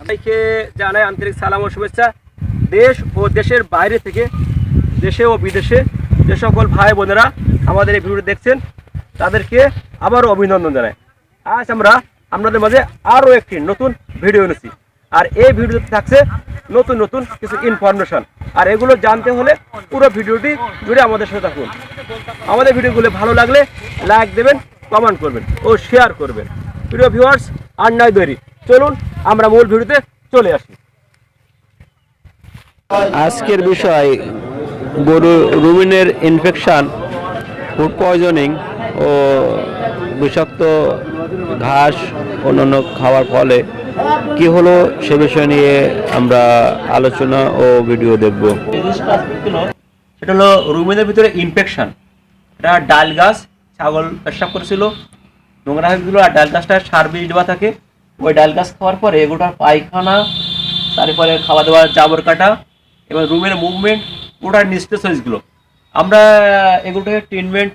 সবাইকে জানাই আন্তরিক সালাম ও শুভেচ্ছা। দেশ ও দেশের বাইরে থেকে, দেশে ও বিদেশে যে সকল ভাই বোনেরা আমাদের এই ভিডিওটি দেখছেন তাদেরকে আবারও অভিনন্দন জানাই। আজ আমরা আপনাদের মাঝে আরও একটি নতুন ভিডিও এনেছি, আর এই ভিডিওতে থাকছে নতুন নতুন কিছু ইনফরমেশন। আর এগুলো জানতে হলে পুরো ভিডিওটি জুড়ে আমাদের সাথে থাকুন। আমাদের ভিডিওগুলো ভালো লাগলে লাইক দেবেন, কমেন্ট করবেন ও শেয়ার করবেন। প্রিয় ভিউয়ার্স, আর নয় দেরি, চলুন আমরা মূল ভিডিওতে চলে আসি। আজকের বিষয় গরু রুমিনের ইনফেকশন, ফুড পয়জনিং ও বিষাক্ত ঘাস অন্যান্য খাওয়ার ফলে কি হলো সে বিষয় নিয়ে আমরা আলোচনা ও ভিডিও দেখব। সেটা হলো রুমিনের ভিতরে ইনফেকশন। এটা ডাল গাছ, ছাগল পেশাব করেছিল, নোংরা হয়ে গেছিলো। আর ডাল গাছটা সার বীজ দেওয়া থাকে, ওই ডাল গাছ খাওয়ার পরে এগুলোর পায়খানা, তারপরে খাওয়া দাওয়া, জাবর কাটা এবং রুমের মুভমেন্ট ওটা নিস্তেজ হয়েছিল। আমরা এগুলোকে ট্রিটমেন্ট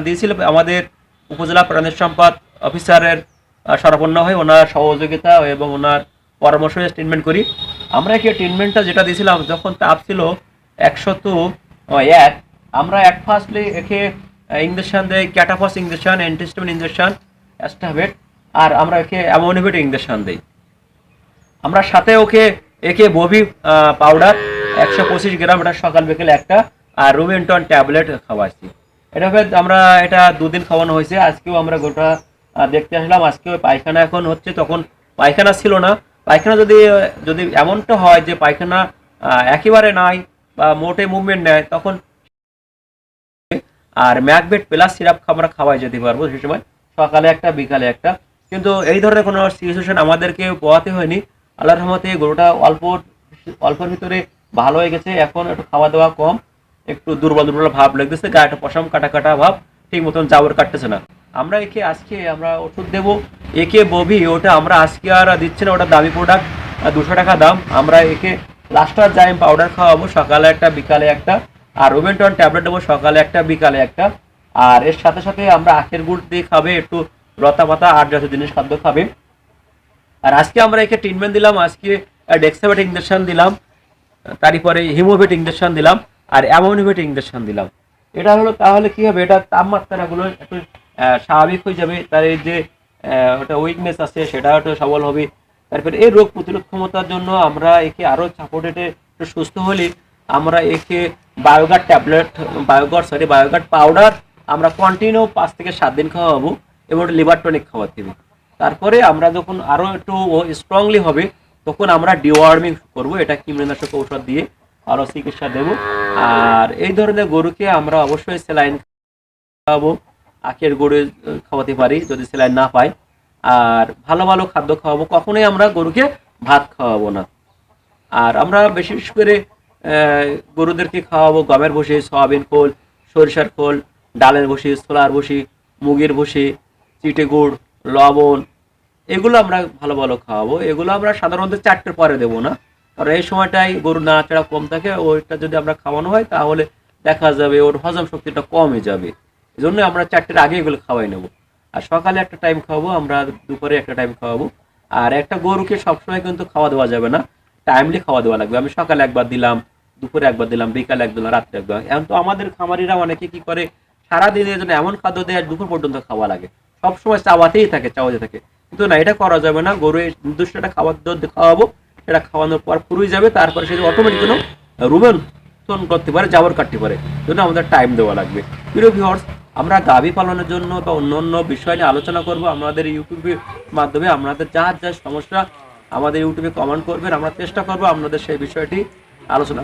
দিয়েছিলাম আমাদের উপজেলা প্রাণী সম্পদ অফিসারের শরণাপন্ন হয়ে, ওনার সহযোগিতা এবং ওনার পরামর্শ ট্রিটমেন্ট করি। আমরা একে ট্রিটমেন্টটা যেটা দিয়েছিলাম, যখন তাপ ছিল 101, আমরা এক ফার্স্টলি একে ইঞ্জেকশন দেয়, ক্যাটাফস ইঞ্জেকশন, অ্যান্টিহিস্টামিন ইঞ্জেকশন, অ্যাস্টাভেট, আর আমরা একে অ্যামোনিভেট ইঞ্জেকশন দিই। আমরা সাথে একে ববি পাউডার 125 গ্রাম, এটা সকাল বিকেল একটা, আর রুমেন্টন ট্যাবলেট খাওয়াচ্ছি। এটা আমরা এটা 2 দিন খাওয়ানো হয়েছে। আজকেও আমরা গোটা দেখতে আসলাম। আজকেও পায়খানা এখন হচ্ছে, তখন পায়খানা ছিল না। পায়খানা যদি এমনটা হয় যে পায়খানা একেবারে নাই বা মোটে মুভমেন্ট নেয়, তখন আর ম্যাকবেট প্লাস সিরাপ আমরা খাওয়াই যেতে পারবো সেই সময়, সকালে একটা বিকালে একটা। কিন্তু এই ধরনের কোনো সিচুয়েশন আমাদেরকে পোহাতে হয়নি। আল্লাহর রহমতে গরুটা অল্পের ভিতরে ভালো হয়ে গেছে। এখন একটু খাওয়া দাওয়া কম, একটু দুর্বল ভাব লাগতেছে, গায়েটা পশম কাটা ভাব, ঠিক মতন জাবর কাটতেছে না। আমরা আজকে আমরা ওষুধ দেবো একে ববি, ওটা আমরা আজকে আর দিচ্ছি না, ওটা দামি প্রোডাক্ট, 200 টাকা দাম। আমরা একে লাস্টার জাইম পাউডার খাওয়াবো সকালে একটা বিকালে একটা, আর রুমেন্টন ট্যাবলেট দেবো সকালে একটা বিকালে একটা। আর এর সাথে সাথে আমরা আখের গুড় দিয়ে খাবে, একটু লতা পাতা আর জাতীয় জিনিস খাদ্য খাবে। আর আজকে আমরা একে ট্রিটমেন্ট দিলাম, আজকে ডেক্সাভেট ইঞ্জেকশন দিলাম, তারপরে হিমোভেট ইঞ্জেকশন দিলাম, আর অ্যামোনিভেট ইঞ্জেকশন দিলাম। এটা হলো তাহলে কি হবে, এটা তাপমাত্রাগুলো একটু স্বাভাবিক হয়ে যাবে, তার এই যে ওটা উইকনেস আছে সেটা একটু সবল হবে। তারপরে এই রোগ প্রতিরোধ ক্ষমতার জন্য আমরা একে আরও সাপোর্টেডে একটু সুস্থ হলে আমরা একে বায়োগার্ড ট্যাবলেট, বায়োগার্ড পাউডার আমরা কন্টিনিউ 5 থেকে 7 দিন খাওয়াবো এবং লিভার টনিক খাওয়াতে হবে। তারপরে আমরা যখন আরও একটু স্ট্রংলি হবে, তখন আমরা ডিওয়ার্মিং করবো, এটা কৃমিনাশক ঔষধ দিয়ে আরও চিকিৎসা দেবো। আর এই ধরনের গরুকে আমরা অবশ্যই স্যালাইন খাওয়াবো, আখের গুড়ে খাওয়াতে পারি যদি স্যালাইন না পাই। আর ভালো ভালো খাদ্য খাওয়াবো, কখনোই আমরা গরুকে ভাত খাওয়াবো না। আর আমরা বিশেষ করে গরুদেরকে খাওয়াবো গমের ভুসি, সয়াবিন খোল, সরিষার খোল, ডালের ভুসি, ছোলার ভুসি, মুগের ভুসি, চিটে গুড়, লবণ, এগুলো আমরা ভালো ভালো খাওয়াবো। এগুলো আমরা সাধারণত 4টের পরে দেবো না, কারণ এই সময়টাই গরুর নাড়াচাড়া কম থাকে। ওইটা যদি আমরা খাওয়ানো হয় তাহলে দেখা যাবে ওর হজম শক্তিটা কমে যাবে। এই জন্য আমরা 4টের আগে এগুলো খাওয়াই নেবো। আর সকালে একটা টাইম খাওয়াবো, আমরা দুপুরে একটা টাইম খাওয়াবো। আর একটা গরুকে সবসময় কিন্তু খাওয়া দেওয়া যাবে না, টাইমলি খাওয়া দেওয়া লাগবে। আমি সকালে একবার দিলাম, দুপুরে একবার দিলাম, বিকালে একবার দিলাম, রাত্রে একবার। এখন তো আমাদের খামারিরা অনেকে কি করে, সারাদিনের জন্য এমন খাদ্য দেয় দুপুর পর্যন্ত খাওয়া লাগে, সবসময় চাওয়াতে থাকে। কিন্তু না, এটা করা যাবে না। গরু নির্দিষ্ট একটা খাওয়াবো, সেটা খাওয়ানোর পর পুরোই যাবে, তারপরে সে অটোমেটিক যেন রুমেন্টন করতে পারে, জাবর কাটতে পারে, জন্য আমাদের টাইম দেওয়া লাগবে। প্রিয় ভিউয়ার্স, আমরা গাভী পালনের জন্য বা অন্য বিষয় নিয়ে আলোচনা করব আমাদের ইউটিউবের মাধ্যমে। আপনাদের যা সমস্যা আমাদের ইউটিউবে কমেন্ট করবেন, আমরা চেষ্টা করব আপনাদের সেই বিষয়টি আলোচনা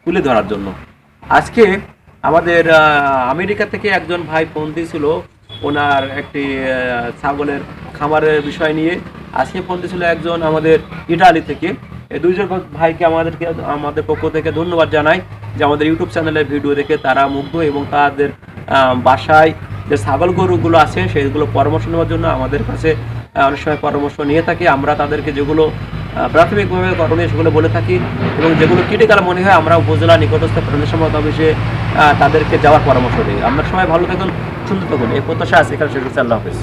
তুলে ধরার জন্য। আজকে আমাদের আমেরিকা থেকে একজন ভাই ফোন দিয়েছিল, ওনার একটি ছাগলের খামারের বিষয় নিয়ে। আজকে ফোন দিয়েছিল একজন আমাদের ইটালি থেকে। এই 2জন ভাইকে আমাদের পক্ষ থেকে ধন্যবাদ জানাই যে আমাদের ইউটিউব চ্যানেলের ভিডিও দেখে তারা মুগ্ধ এবং তাদের বাসায় যে ছাগল গরুগুলো আছে সেইগুলো পরামর্শ নেওয়ার জন্য আমাদের কাছে অনেক সময় পরামর্শ নিয়ে থাকি। আমরা তাদেরকে যেগুলো প্রাথমিকভাবে করণীয় সেগুলো বলে থাকি, এবং যেগুলো ক্রিটিক্যাল মনে হয় আমরা উপজেলা নিকটস্থ প্রাণী সম্পদ অফিসে তাদেরকে যাওয়ার পরামর্শ দিই। আমরা সবাই ভালো থাকুন, সুন্দর থাকুন, এই প্রত্যাশা আছে। এখানে শেষ হচ্ছে। আল্লাহ হাফেজ।